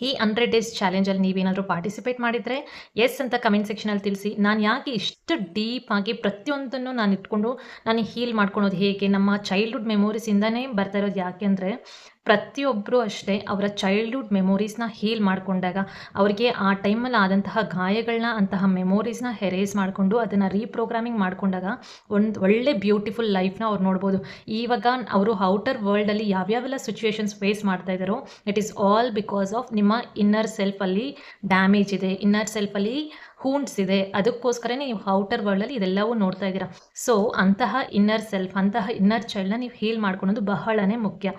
ಈ 100 ಡೇಸ್ ಚಾಲೆಂಜಲ್ಲಿ ನೀವೇನಾದರೂ ಪಾರ್ಟಿಸಿಪೇಟ್ ಮಾಡಿದರೆ ಎಸ್ ಅಂತ ಕಮೆಂಟ್ ಸೆಕ್ಷನಲ್ಲಿ ತಿಳಿಸಿ. ನಾನು ಯಾಕೆ ಇಷ್ಟು ಡೀಪ್ ಆಗಿ ಪ್ರತಿಯೊಂದನ್ನು ನಾನು ಇಟ್ಕೊಂಡು ನಾನು ಹೀಲ್ ಮಾಡ್ಕೊಳೋದು ಹೇಗೆ, ನಮ್ಮ ಚೈಲ್ಡ್‌ಹುಡ್ ಮೆಮೊರೀಸಿಂದನೇ ಬರ್ತಾ ಇರೋದು ಯಾಕೆ ಅಂದರೆ, ಪ್ರತಿಯೊಬ್ಬರು ಅಷ್ಟೇ ಅವರ ಚೈಲ್ಡ್‌ಹುಡ್ ಮೆಮೊರೀಸ್‌ನ ಹೀಲ್ ಮಾಡಿಕೊಂಡಾಗ, ಅವರಿಗೆ ಆ ಟೈಮಲ್ಲಿ ಆದಂತಹ ಗಾಯಗಳನ್ನ, ಅಂತಹ ಮೆಮೊರೀಸ್‌ನ ಎರೇಸ್ ಮಾಡಿಕೊಂಡು ಅದನ್ನು ರೀಪ್ರೋಗ್ರಾಮಿಂಗ್ ಮಾಡಿಕೊಂಡಾಗ ಒಂದು ಒಳ್ಳೆ ಬ್ಯೂಟಿಫುಲ್ ಲೈಫ್‌ನ ಅವ್ರು ನೋಡ್ಬೋದು. ಇವಾಗ ಅವರು ಔಟರ್ ವರ್ಲ್ಡಲ್ಲಿ ಯಾವ್ಯಾವೆಲ್ಲ ಸಿಚುವೇಷನ್ಸ್ ಫೇಸ್ ಮಾಡ್ತಾ ಇದ್ದಾರೋ, it is all because of ನಿಮ್ಮ ಇನ್ನರ್ ಸೆಲ್ಫಲ್ಲಿ ಡ್ಯಾಮೇಜ್ ಇದೆ, ಇನ್ನರ್ ಸೆಲ್ಫಲ್ಲಿ ಹೂಂಡ್ಸ್ ಇದೆ. ಅದಕ್ಕೋಸ್ಕರನೇ ನೀವು ಔಟರ್ ವರ್ಲ್ಡಲ್ಲಿ ಇದೆಲ್ಲವೂ ನೋಡ್ತಾ ಇದ್ದೀರಾ. ಸೊ ಅಂತಹ ಇನ್ನರ್ ಸೆಲ್ಫ್, ಅಂತಹ ಇನ್ನರ್ ಚೈಲ್ಡ್‌ನ ನೀವು ಹೀಲ್ ಮಾಡ್ಕೊಳ್ಳೋದು ಬಹಳನೇ ಮುಖ್ಯ.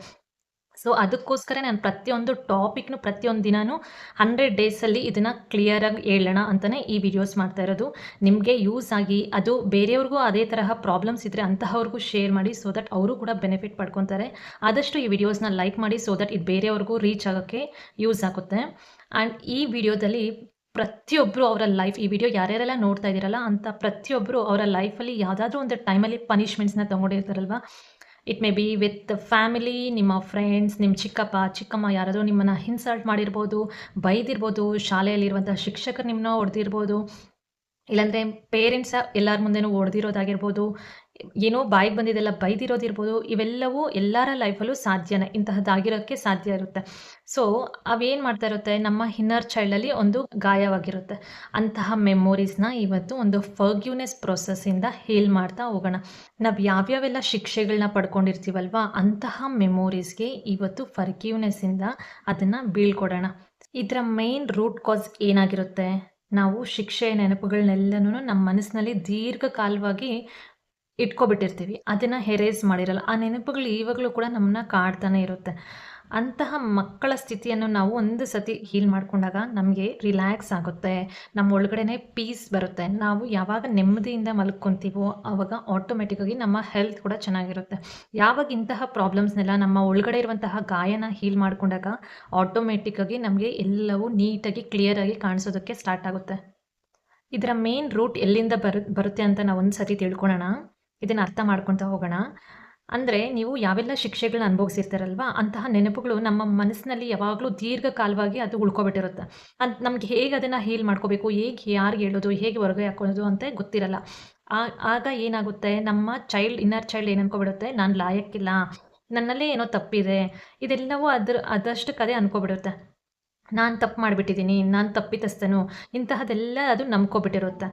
ಸೊ ಅದಕ್ಕೋಸ್ಕರ ನಾನು ಪ್ರತಿಯೊಂದು ಟಾಪಿಕ್ನು ಪ್ರತಿಯೊಂದು ದಿನಾನು 100 ಡೇಸಲ್ಲಿ ಇದನ್ನು ಕ್ಲಿಯರಾಗಿ ಹೇಳೋಣ ಅಂತಲೇ ಈ ವಿಡಿಯೋಸ್ ಮಾಡ್ತಾ ಇರೋದು. ನಿಮಗೆ ಯೂಸ್ ಆಗಿ ಅದು ಬೇರೆಯವ್ರಿಗೂ ಅದೇ ತರಹ ಪ್ರಾಬ್ಲಮ್ಸ್ ಇದ್ದರೆ ಅಂತಹವ್ರಿಗೂ ಶೇರ್ ಮಾಡಿ, ಸೊ ದಟ್ ಅವರು ಕೂಡ ಬೆನಿಫಿಟ್ ಪಡ್ಕೊತಾರೆ. ಆದಷ್ಟು ಈ ವಿಡಿಯೋಸ್ನ ಲೈಕ್ ಮಾಡಿ, ಸೊ ದಟ್ ಇದು ಬೇರೆಯವ್ರಿಗೂ ರೀಚ್ ಆಗೋಕ್ಕೆ ಯೂಸ್ ಆಗುತ್ತೆ. ಆ್ಯಂಡ್ ಈ ವಿಡಿಯೋದಲ್ಲಿ ಪ್ರತಿಯೊಬ್ಬರು ಅವರ ಲೈಫ್, ಈ ವಿಡಿಯೋ ಯಾರ್ಯಾರೆಲ್ಲ ನೋಡ್ತಾ ಇದ್ದೀರಲ್ಲ ಅಂತ ಪ್ರತಿಯೊಬ್ಬರು ಅವರ ಲೈಫಲ್ಲಿ ಯಾವುದಾದ್ರೂ ಒಂದು ಟೈಮಲ್ಲಿ ಪನಿಷ್ಮೆಂಟ್ಸ್ನ ತೊಗೊಂಡಿರ್ತಾರಲ್ವ. It may be with family, ನಿಮ್ಮ ಫ್ರೆಂಡ್ಸ್, ನಿಮ್ಮ ಚಿಕ್ಕಪ್ಪ ಚಿಕ್ಕಮ್ಮ ಯಾರಾದರೂ ನಿಮ್ಮನ್ನು ಇನ್ಸಲ್ಟ್ ಮಾಡಿರ್ಬೋದು, ಬೈದಿರ್ಬೋದು, ಶಾಲೆಯಲ್ಲಿರುವಂಥ ಶಿಕ್ಷಕರು ನಿಮ್ಮನ್ನ ಹೊಡೆದಿರ್ಬೋದು, ಇಲ್ಲಾಂದರೆ ಪೇರೆಂಟ್ಸ ಎಲ್ಲರ ಮುಂದೆನೂ ಹೊಡೆದಿರೋದಾಗಿರ್ಬೋದು, ಏನೋ ಬಾಯಿಗೆ ಬಂದಿದ್ದೆಲ್ಲ ಬೈದಿರೋದಿರ್ಬೋದು. ಇವೆಲ್ಲವೂ ಎಲ್ಲರ ಲೈಫಲ್ಲೂ ಸಾಧ್ಯನೇ, ಇಂತಹದ್ದಾಗಿರೋಕ್ಕೆ ಸಾಧ್ಯ ಇರುತ್ತೆ. ಸೊ ಅವೇನು ಮಾಡ್ತಾ ಇರುತ್ತೆ, ನಮ್ಮ ಇನ್ನರ್ ಚೈಲ್ಡಲ್ಲಿ ಒಂದು ಗಾಯವಾಗಿರುತ್ತೆ. ಅಂತಹ ಮೆಮೊರೀಸ್ನ ಇವತ್ತು ಒಂದು ಫರ್ಗ್ಯೂನೆಸ್ ಪ್ರೊಸೆಸ್ಸಿಂದ ಹೀಲ್ ಮಾಡ್ತಾ ಹೋಗೋಣ. ನಾವು ಯಾವ್ಯಾವೆಲ್ಲ ಶಿಕ್ಷೆಗಳನ್ನ ಪಡ್ಕೊಂಡಿರ್ತೀವಲ್ವ, ಅಂತಹ ಮೆಮೊರೀಸ್ಗೆ ಇವತ್ತು ಫರ್ಗ್ಯೂನೆಸ್ಸಿಂದ ಅದನ್ನು ಬೀಳ್ಕೊಡೋಣ. ಇದರ ಮೇನ್ ರೂಟ್ ಕಾಸ್ ಏನಾಗಿರುತ್ತೆ, ನಾವು ಶಿಕ್ಷೆಯ ನೆನಪುಗಳನ್ನೆಲ್ಲನೂ ನಮ್ಮ ಮನಸ್ಸಿನಲ್ಲಿ ದೀರ್ಘಕಾಲವಾಗಿ ಇಟ್ಕೊಬಿಟ್ಟಿರ್ತೀವಿ. ಅದನ್ನು ಎರೇಸ್ ಮಾಡಿರಲ್ಲ. ಆ ನೆನಪುಗಳು ಇವಾಗಲೂ ಕೂಡ ನಮ್ಮನ್ನ ಕಾಡ್ತಾನೆ ಇರುತ್ತೆ. ಅಂತಹ ಮಕ್ಕಳ ಸ್ಥಿತಿಯನ್ನು ನಾವು ಒಂದು ಸತಿ ಹೀಲ್ ಮಾಡಿಕೊಂಡಾಗ ನಮಗೆ ರಿಲ್ಯಾಕ್ಸ್ ಆಗುತ್ತೆ, ನಮ್ಮ ಒಳಗಡೆನೇ ಪೀಸ್ ಬರುತ್ತೆ. ನಾವು ಯಾವಾಗ ನೆಮ್ಮದಿಯಿಂದ ಮಲ್ಕೊತೀವೋ ಆವಾಗ ಆಟೋಮೆಟಿಕ್ಕಾಗಿ ನಮ್ಮ ಹೆಲ್ತ್ ಕೂಡ ಚೆನ್ನಾಗಿರುತ್ತೆ. ಯಾವಾಗ ಇಂತಹ ಪ್ರಾಬ್ಲಮ್ಸ್ನೆಲ್ಲ ನಮ್ಮ ಒಳಗಡೆ ಇರುವಂತಹ ಗಾಯನ ಹೀಲ್ ಮಾಡಿಕೊಂಡಾಗ ಆಟೋಮೆಟಿಕ್ಕಾಗಿ ನಮಗೆ ಎಲ್ಲವೂ ನೀಟಾಗಿ ಕ್ಲಿಯರಾಗಿ ಕಾಣಿಸೋದಕ್ಕೆ ಸ್ಟಾರ್ಟ್ ಆಗುತ್ತೆ. ಇದರ ಮೇನ್ ರೂಟ್ ಎಲ್ಲಿಂದ ಬರುತ್ತೆ ಅಂತ ನಾವು ಒಂದು ಸತಿ ತಿಳ್ಕೊಳ್ಳೋಣ. ಇದನ್ನು ಅರ್ಥ ಮಾಡ್ಕೊತಾ ಹೋಗೋಣ. ಅಂದರೆ ನೀವು ಯಾವೆಲ್ಲ ಶಿಕ್ಷೆಗಳನ್ನ ಅನುಭವಿಸಿರ್ತಾರಲ್ವ, ಅಂತಹ ನೆನಪುಗಳು ನಮ್ಮ ಮನಸ್ಸಿನಲ್ಲಿ ಯಾವಾಗಲೂ ದೀರ್ಘಕಾಲವಾಗಿ ಅದು ಉಳ್ಕೊಬಿಟ್ಟಿರುತ್ತೆ. ನಮ್ಗೆ ಹೇಗೆ ಅದನ್ನು ಹೀಲ್ ಮಾಡ್ಕೋಬೇಕು, ಹೇಗೆ ಯಾರಿಗೆ ಹೇಳೋದು, ಹೇಗೆ ಹೊರಗೆ ಹಾಕೋದು ಅಂತ ಗೊತ್ತಿರಲ್ಲ. ಆಗ ಏನಾಗುತ್ತೆ, ನಮ್ಮ ಇನ್ನರ್ ಚೈಲ್ಡ್ ಏನು ಅನ್ಕೊಬಿಡುತ್ತೆ, ನಾನು ಲಾಯಕ್ಕಿಲ್ಲ, ನನ್ನಲ್ಲೇ ಏನೋ ತಪ್ಪಿದೆ, ಇದೆಲ್ಲವೂ ಅದಷ್ಟಕ್ಕದೇ ಅನ್ಕೊಬಿಡುತ್ತೆ. ನಾನು ತಪ್ಪು ಮಾಡಿಬಿಟ್ಟಿದ್ದೀನಿ, ನಾನು ತಪ್ಪಿತಸ್ಥನು, ಇಂತಹದ್ದೆಲ್ಲ ಅದು ನಂಬ್ಕೊಬಿಟ್ಟಿರುತ್ತೆ.